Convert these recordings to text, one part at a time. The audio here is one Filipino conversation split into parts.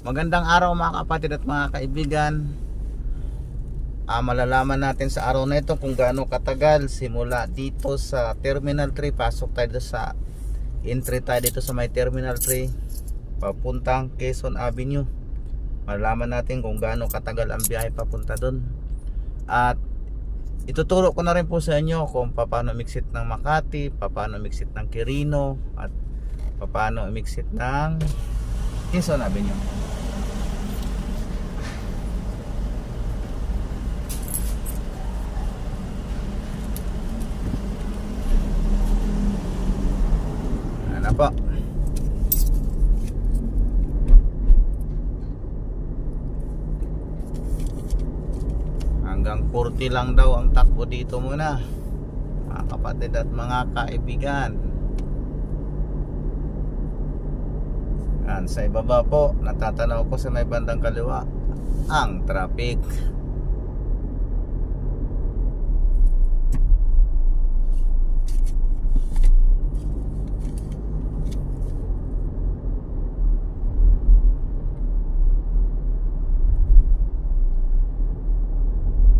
Magandang araw mga kapatid at mga kaibigan. Malalaman natin sa araw na ito kung gaano katagal simula dito sa Terminal 3. Pasok tayo sa entry tayo dito sa may Terminal 3 papuntang Quezon Avenue. Malalaman natin kung gaano katagal ang biyahe papunta doon. At ituturo ko na rin po sa inyo kung paano umiksit ng Makati, paano umiksit ng Quirino, at paano umiksit ng Quezon Avenue. Ano po? Hanggang 40 lang daw ang takbo dito muna, mga kapatid at mga kaibigan. Yan, sa ibaba po, natatanaw ko sa may bandang kaliwa ang traffic.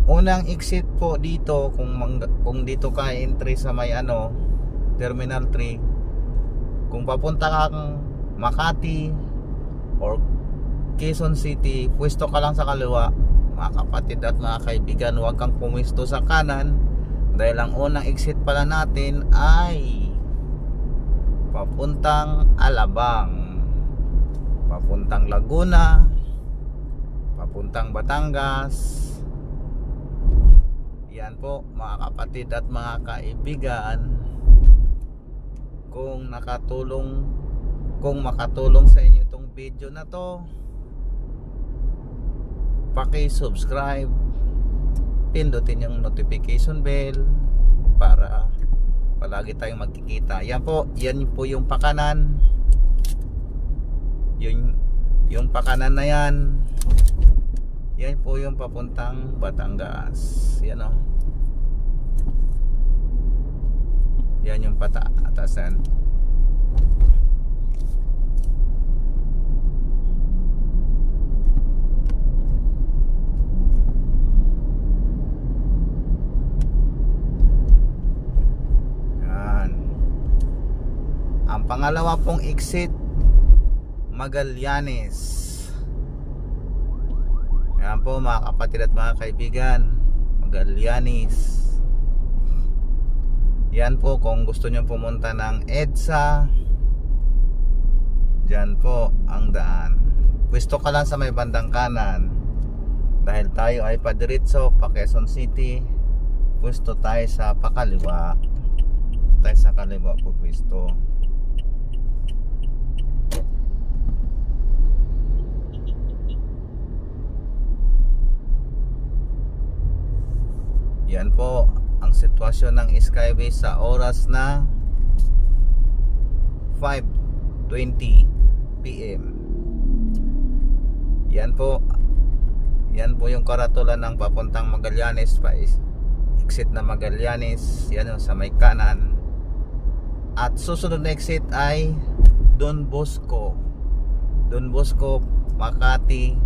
Unang exit po dito kung dito ka entry sa may Terminal 3, kung papunta kang Makati or Quezon City, pwesto ka lang sa kaliwa, mga kapatid at mga kaibigan. Huwag kang pumwesto sa kanan dahil ang unang exit pala natin ay papuntang Alabang, papuntang Laguna, papuntang Batangas. Yan po mga kapatid at mga kaibigan. Kung makatulong sa inyo itong video na to, paki-subscribe, pindutin yung notification bell para palagi tayong magkikita. Yan po yung pakanan. Yung pakanan na yan, yan po yung papuntang Batangas. Yan o. Yan yung atasan. Yan. Ang pangalawa pong exit, Magallanes. Yan po mga kapatid at mga kaibigan, Magallanes. Yan po kung gusto nyo pumunta ng EDSA, dyan po ang daan. Pwesto ka lang sa may bandang kanan. Dahil tayo ay padiretso pa Quezon City, pwesto tayo sa pakaliwa. Tayo sa kaliwa po pwesto. Yan po ang sitwasyon ng Skyway sa oras na 5:20 PM. Yan po yung karatulan ng papuntang Magallanes, pa exit na Magallanes. Yan sa may kanan. At susunod na exit ay Don Bosco, Makati,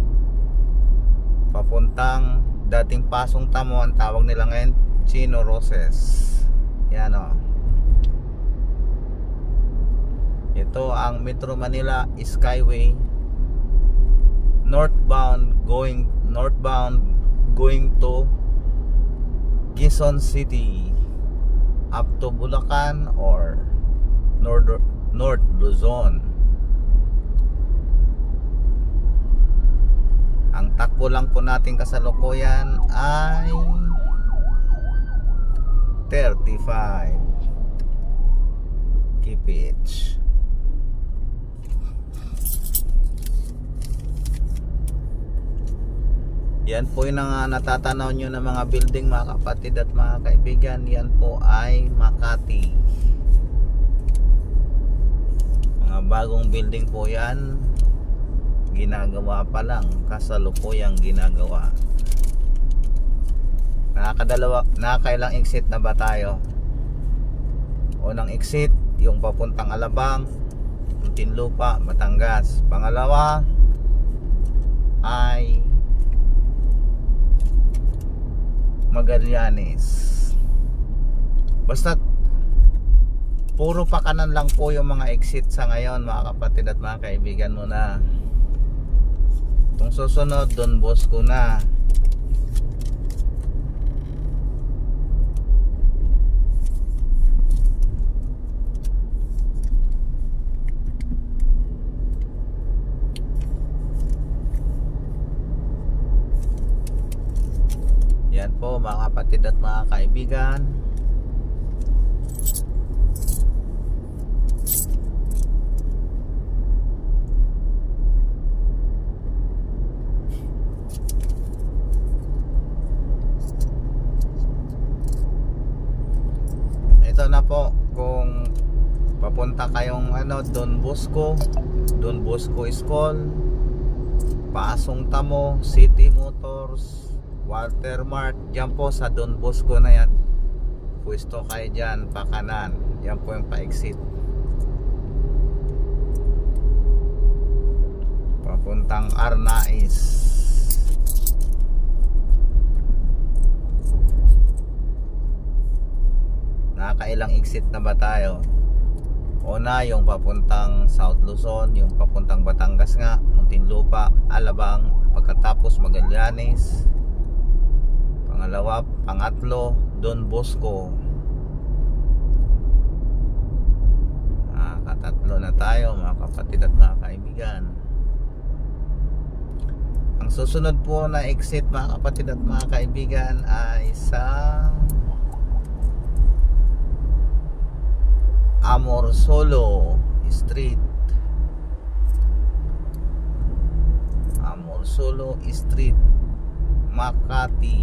papuntang dating Pasong Tamo, ang tawag nila ngayon Chino Roses. Yan o. Ito ang Metro Manila Skyway, northbound going to Quezon City up to Bulacan or North Luzon. Ang takbo lang po natin kasalukuyan ay 35 kph. Yan po yung natatanaw nyo ng mga building, mga kapatid at mga kaibigan. Yan po ay Makati. Mga bagong building po yan, ginagawa pa lang, kasalukuyang ginagawa. Nakakailang exit na ba tayo? Unang exit, yung papuntang Alabang, Muntinlupa, Batangas. Pangalawa, ay Magallanes. Basta puro pa kanan lang po yung mga exit sa ngayon mga kapatid at mga kaibigan mo na. Itong susunod Don Bosco na. Yan po mga kapatid at mga kaibigan. Ito na po kung papunta kayong Don Bosco School, Pasong Tamo, City Motors, Watermark, dyan po sa Don Bosco na yan. Pwesto kayo dyan, pa kanan. Yan po yung pa-exit. Papuntang Arnaiz. Nakakailang exit na ba tayo? Una, yung papuntang South Luzon, yung papuntang Batangas nga, Muntinlupa, Alabang, pagkatapos Magallanes. Pangalawa, pangatlo, Don Bosco. Katatlo na tayo mga kapatid at mga kaibigan. Ang susunod po na exit mga kapatid at mga kaibigan ay sa Amorsolo Street. Amorsolo Street, Makati.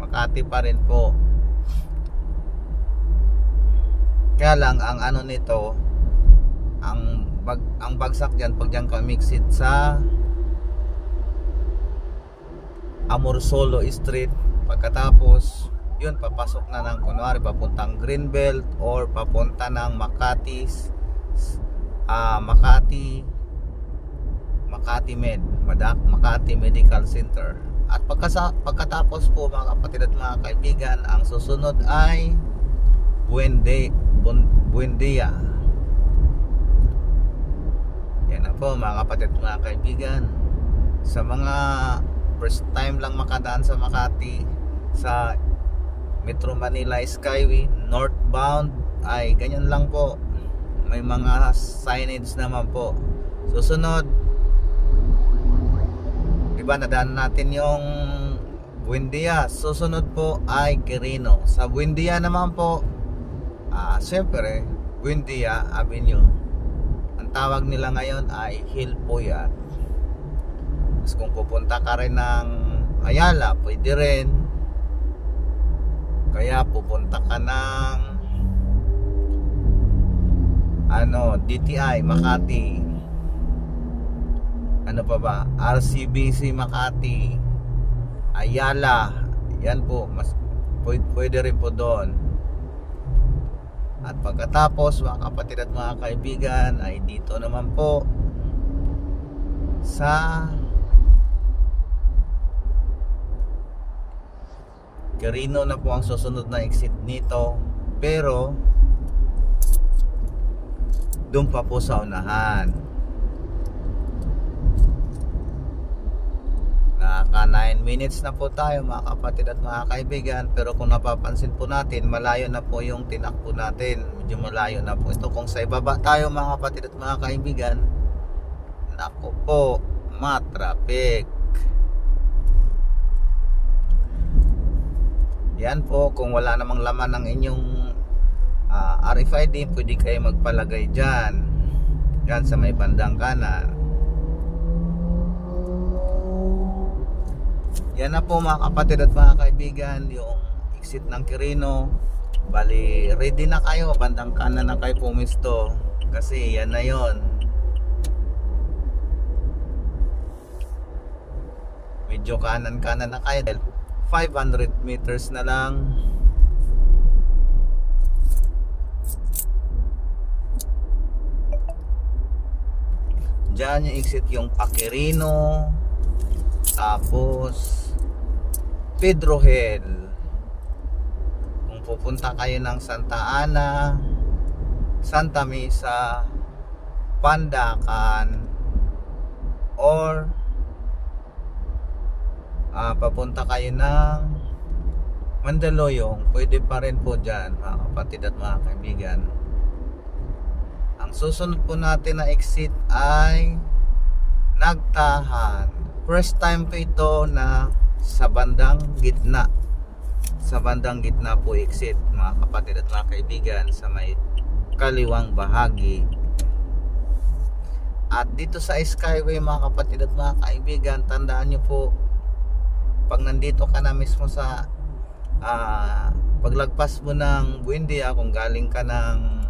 Makati pa rin po. Kaya lang ang ano nito, ang bagsak diyan pag diyan ka mixit sa Amorsolo Street, pagkatapos yun papasok na ng kunwari papuntang Greenbelt or papunta ng Makati Makati Medical Center. At pagkatapos po mga kapatid at mga kaibigan, ang susunod ay Buendia. Yan na po mga kapatid at mga kaibigan. Sa mga first time lang makadaan sa Makati, sa Metro Manila Skyway northbound, ay ganyan lang po. May mga signage naman po. Susunod, diba nadaan natin yung Buendia. Susunod po ay Quirino. Sa Buendia naman po, siyempre Buendia Avenue. Ang tawag nila ngayon ay Hill Puyat. Mas kung pupunta ka rin ng Ayala, pwede rin. Kaya pupunta ka ng DTI Makati, ano pa ba, RCBC Makati, Ayala, yan po, mas pwede rin po doon. At pagkatapos mga kapatid at mga kaibigan, ay dito naman po sa Quirino na po ang susunod na exit nito, pero doon pa po sa unahan. Naka 9 minutes na po tayo mga kapatid at mga kaibigan, pero kung napapansin po natin, malayo na po yung tinakbo natin. Medyo malayo na po ito. Kung sa ibaba tayo mga kapatid at mga kaibigan, naku po, matraffic. Yan po, kung wala namang laman ng inyong RFID, pwede kayo magpalagay dyan. Yan sa may bandang kanan. Yan na po mga kapatid at mga kaibigan, yung exit ng Quirino. Bali, ready na kayo, bandang kanan na kayo pumisto. Kasi yan na yon. Medyo kanan na kayo. 500 meters na lang. Diyan yung exit yung Quirino, tapos Pedro Hill. Kung pupunta kayo ng Santa Ana, Santa Mesa, Pandacan, or papunta kayo ng Mandaluyong, pwede pa rin po dyan mga kapatid at mga kaibigan. Ang susunod po natin na exit ay Nagtahan. First time po ito na sa bandang gitna. Sa bandang gitna po exit mga kapatid at mga kaibigan, sa may kaliwang bahagi. At dito sa Skyway mga kapatid at mga kaibigan, tandaan nyo po, pag nandito ka na mismo sa paglagpas mo ng Buendia, kung galing ka ng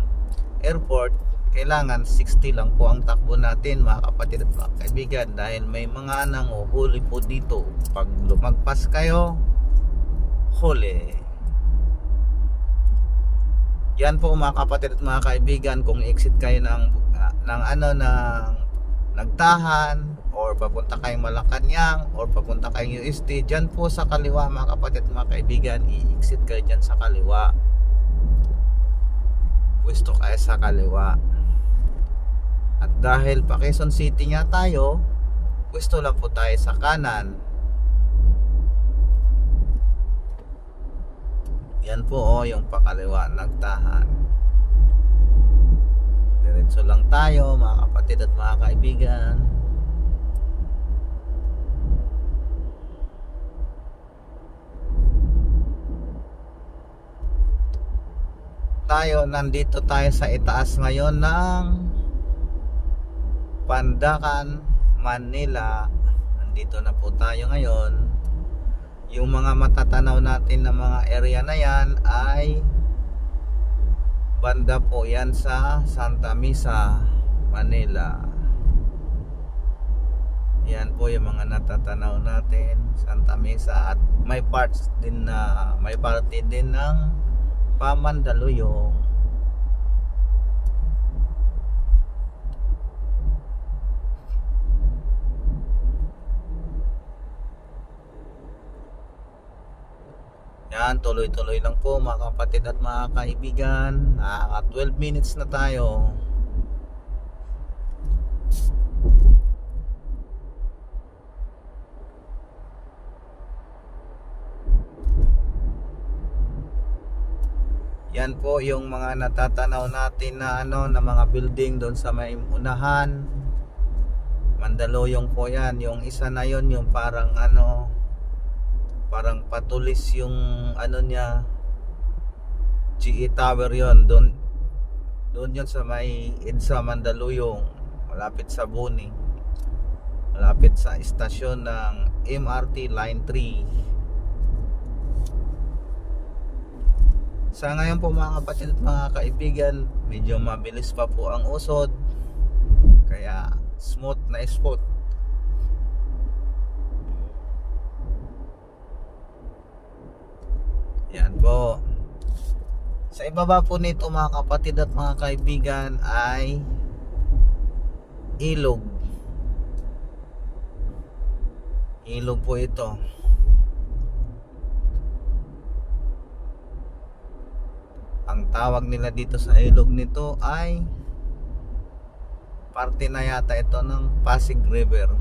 airport, kailangan 60 lang po ang takbo natin mga kapatid at mga kaibigan, dahil may mga nanguhuli po dito. Pag lumagpas kayo, huli. Yan po mga kapatid at mga kaibigan, kung exit kayo ng Nagtahan, or papunta kayong Malacanang, or papunta kayong UST, dyan po sa kaliwa mga kapatid at mga kaibigan, i-exit kayo dyan sa kaliwa. Pwesto kayo sa kaliwa. At dahil pa Quezon City nga tayo, pwesto lang po tayo sa kanan. Yan po yung pakaliwa, Nagtahan. Diretso lang tayo mga kapatid at mga kaibigan. Nandito tayo sa itaas ngayon ng Pandacan, Manila. Nandito na po tayo ngayon. Yung mga matatanaw natin na mga area na yan ay banda po yan sa Santa Mesa, Manila. Yan po yung mga natatanaw natin, Santa Mesa, at may parts din na may parte din ng Mandaluyong. Yan, tuloy-tuloy lang po mga kapatid at mga kaibigan. 12 minutes na tayo. Yan po yung mga natatanaw natin na na mga building doon sa may unahan. Mandaluyong po yan. Yung isa na yon, yung parang parang patulis yung niya, GE Tower yon. Doon yon sa may EDSA Mandaluyong, malapit sa Buni, malapit sa istasyon ng MRT Line 3. Sa ngayon po mga kapatid at mga kaibigan, medyo mabilis pa po ang usod, kaya smooth na spot. Yan po. Sa ibaba po nito mga kapatid at mga kaibigan ay ilog. Ilog po ito. Ang tawag nila dito sa ilog nito ay parte na yata ito ng Pasig River.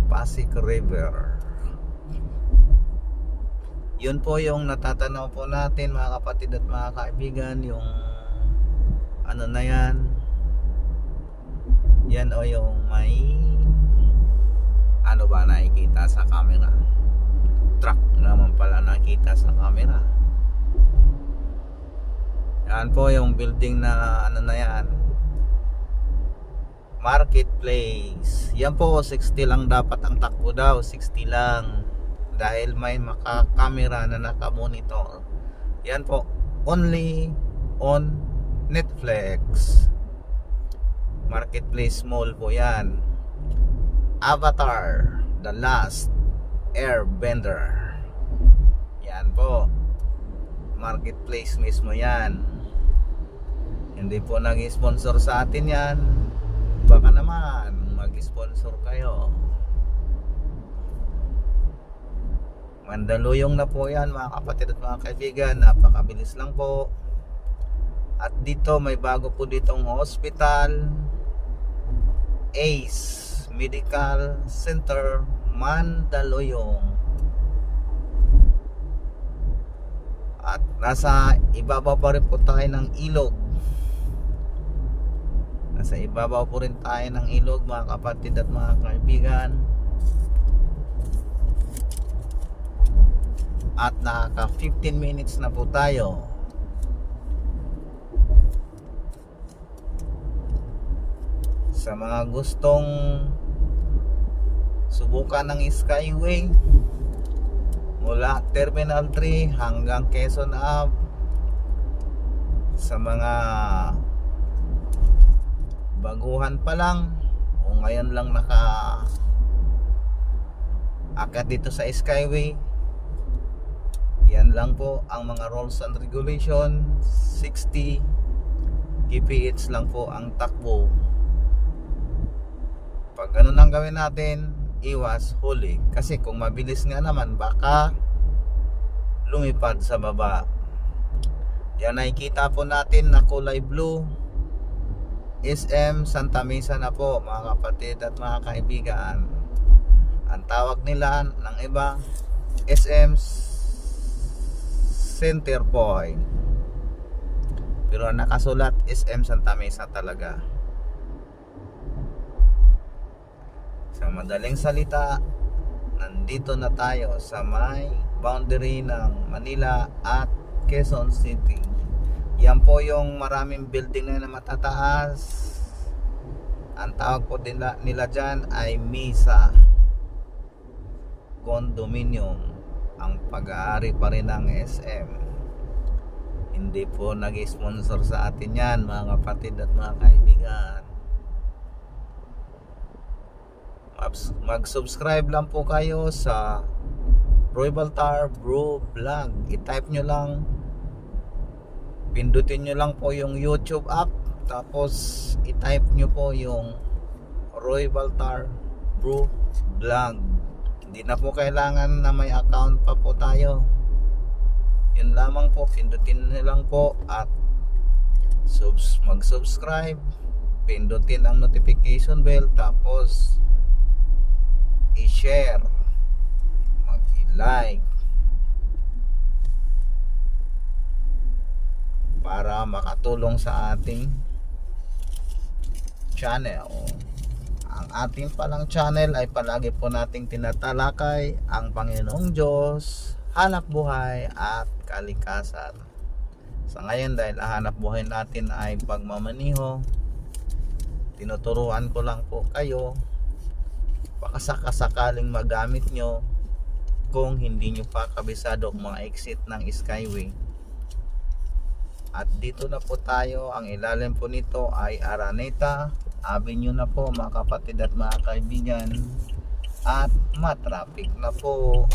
Pasig River. Yun po yung natatanaw po natin mga kapatid at mga kaibigan, yung na yan. Yan o yung may ba nakikita sa camera. Truck naman pala nakikita sa camera. Yan po yung building na na yan, Marketplace. Yan po 60 lang dapat ang takbo daw, 60 lang, dahil may makakamera na nakamonitor. Yan po, only on Netflix. Marketplace Mall po yan. Avatar, The Last Airbender. Yan po, Marketplace mismo yan. Hindi po nag-sponsor sa atin yan. Baka naman mag-sponsor kayo. Mandaluyong na po yan mga kapatid at mga kaibigan. Napakabilis lang po. At dito may bago po ditong hospital, ACE Medical Center Mandaluyong. At nasa ibabaw pa rin po tayo ng ilog. Nasa ibabaw po rin tayo ng ilog mga kapatid at mga kaibigan. At nakaka 15 minutes na po tayo. Sa mga gustong subukan ng Skyway mula Terminal 3 hanggang Quezon Ave, sa mga baguhan pa lang o ngayon lang akit dito sa Skyway, yan lang po ang mga rules and regulation. 60 kph lang po ang takbo. Pag ganun ang gawin natin, iwas huli. Kasi kung mabilis nga naman, baka lumipad sa baba. Yan, nakikita po natin na kulay blue. SM Santa Mesa na po mga kapatid at mga kaibigan. Ang tawag nila ng iba, SM Center Point. Pero nakasulat SM Santa Mesa talaga. Sa madaling salita, nandito na tayo sa may boundary ng Manila at Quezon City. Yan po yung maraming building na matataas. Ang tawag po nila dyan ay Mesa Condominium. Ang pag-aari pa rin ng SM. Hindi po nag-sponsor sa atin yan mga kapatid at mga kaibigan. Mag-subscribe lang po kayo sa Roy Baltar Bro Vlog. I-type nyo lang, pindutin nyo lang po yung YouTube app, tapos i-type nyo po yung Roy Baltar Bro Vlog. Hindi na po kailangan na may account pa po tayo. Yun lamang po, pindutin nyo lang po at mag-subscribe, pindutin ang notification bell, tapos i-share, mag-like para makatulong sa ating channel. Ang ating palang channel ay palagi po nating tinatalakay ang Panginoong Diyos, hanap buhay at kalikasan. Sa ngayon, dahil hanap buhay natin ay pagmamaniho, tinuturuan ko lang po kayo, baka sakasakaling magamit nyo kung hindi nyo pa kabisado ang mga exit ng Skyway. At dito na po tayo. Ang ilalim po nito ay Araneta Avenue na po mga kapatid at mga kaibigan. At matraffic na po.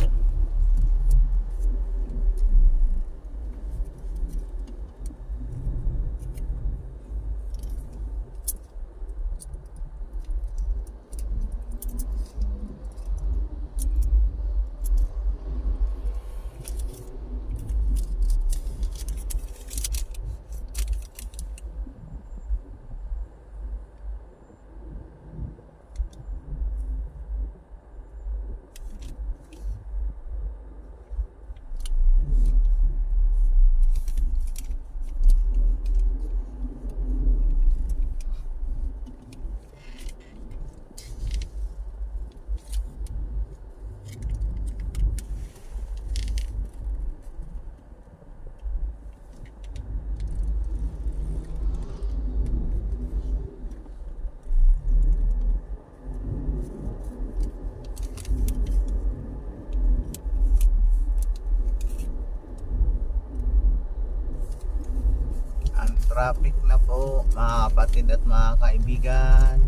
Traffic na po mga kapatid at mga kaibigan.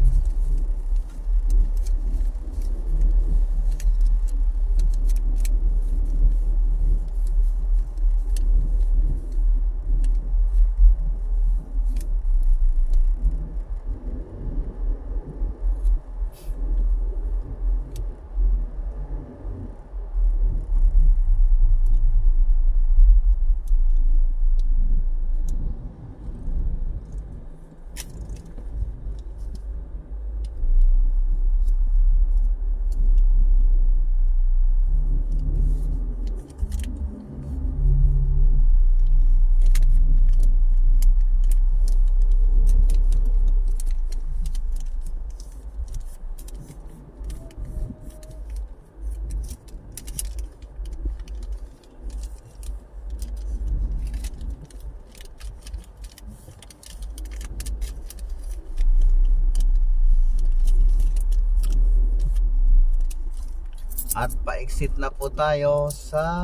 At pa-exit na po tayo sa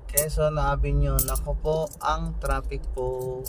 Quezon Avenue. Nako po, ang traffic po.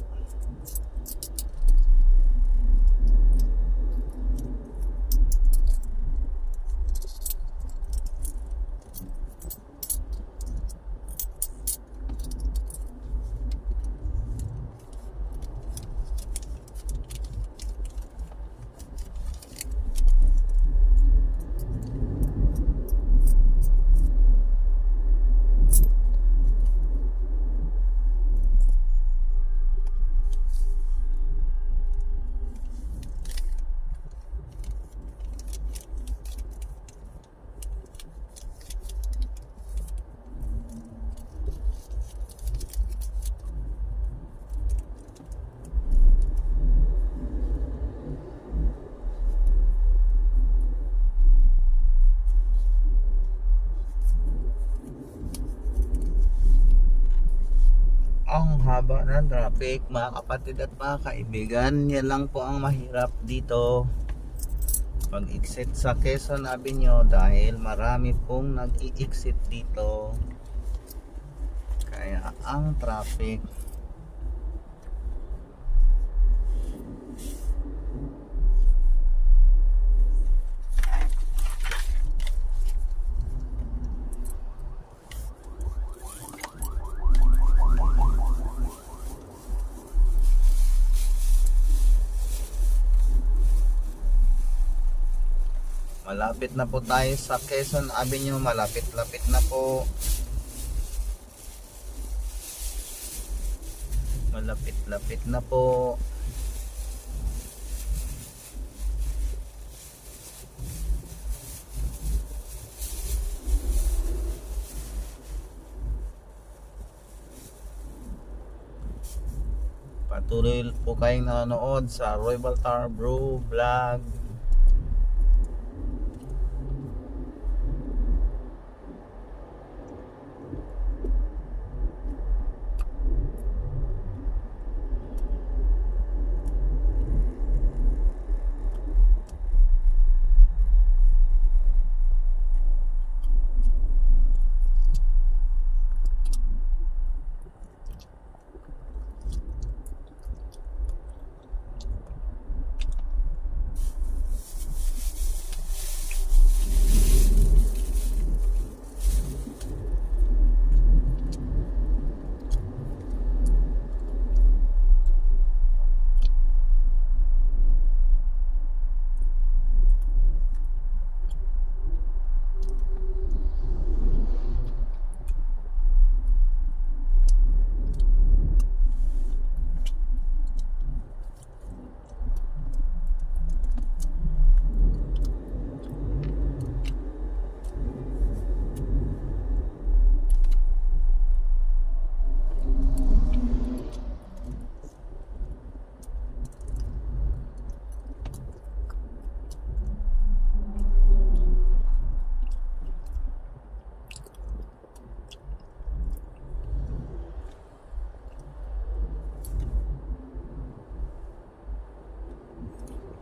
Ang haba ng traffic, mga kapatid at mga kaibigan. Yan lang po ang mahirap dito pag exit sa Quezon Avenue, dahil marami pong nag-i-exit dito, kaya ang traffic. Malapit na po tayo sa Quezon Avenue. Malapit-lapit na po. Malapit-lapit na po. Patuloy po kayong nanonood sa Roy Baltar Bro Vlog.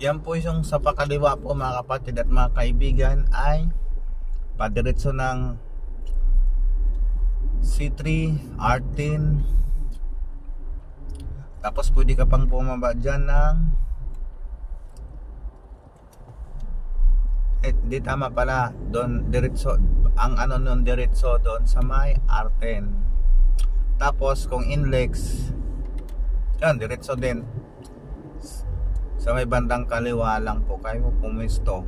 Yan po yung sa pakaliwa po, mga kapatid at mga kaibigan, ay padiretso ng C3, R10. Tapos pwede ka pang bumaba dyan ng di tama pala, doon diretso, ang ano nun diretso doon sa may R10. Tapos kung inlex, yan diretso din sa may bandang kaliwa lang po kayo pumisto.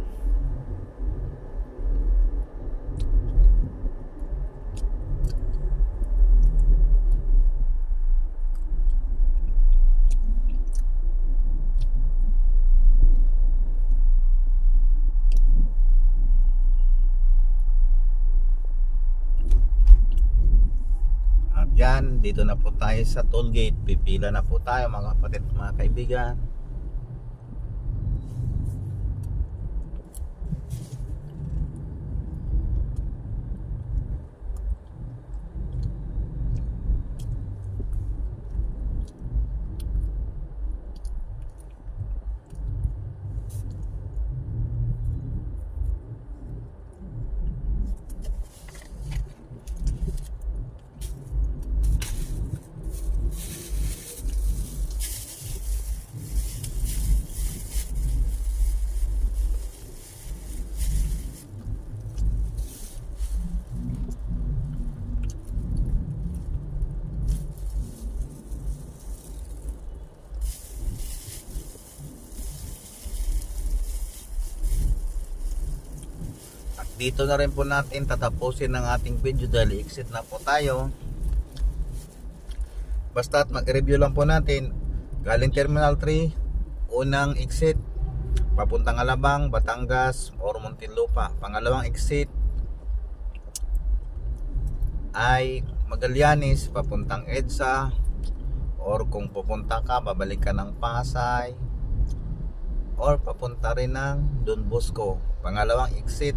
At yan, dito na po tayo sa toll gate. Pipila na po tayo, mga kapatid, mga kaibigan. dito na rin po natin tatapusin ang ating video dahil exit na po tayo. Basta mag-review lang po natin. Galing Terminal 3, unang exit papuntang Alabang, Batangas or Muntinlupa. Pangalawang exit ay Magallanes papuntang EDSA, or kung pupunta ka babalik ka ng Pasay or papunta rin ng Don Bosco. Pangalawang exit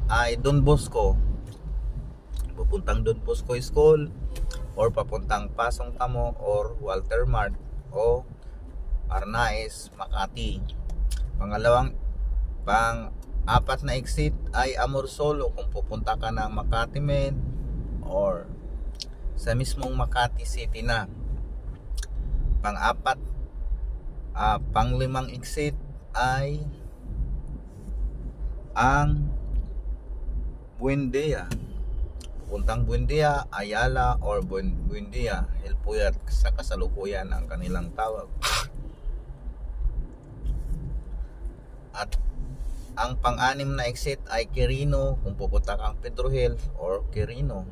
ay Don Bosco, pupuntang Don Bosco School or papuntang Pasong Tamo or Walter Mart o Arnaiz, Makati. Pang-apat na exit ay Amorsolo kung pupunta ka ng Makati Med or sa mismong Makati City na. Pang-limang exit ay ang Buendia. Puntang Buendia, Ayala or Buendia, Hilpuyat sa kasalukuyan ang kanilang tawag. At ang pang-anim na exit ay Quirino kung pupunta kang Pedro Hill or Quirino.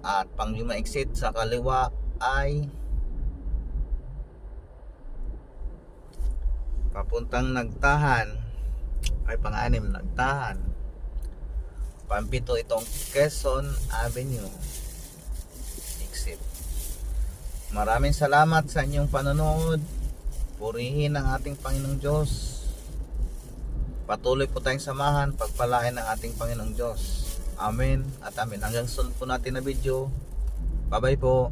At pang-lima exit sa kaliwa ay papuntang Nagtahan, ay pang-anim Nagtahan. Pampito itong Quezon Avenue exit. Maraming salamat sa inyong panonood. Purihin ang ating Panginoong Diyos. Patuloy po tayong samahan, pagpalain ng ating Panginoong Diyos. Amen at amen. Hanggang sunod po natin na video. Bye bye po.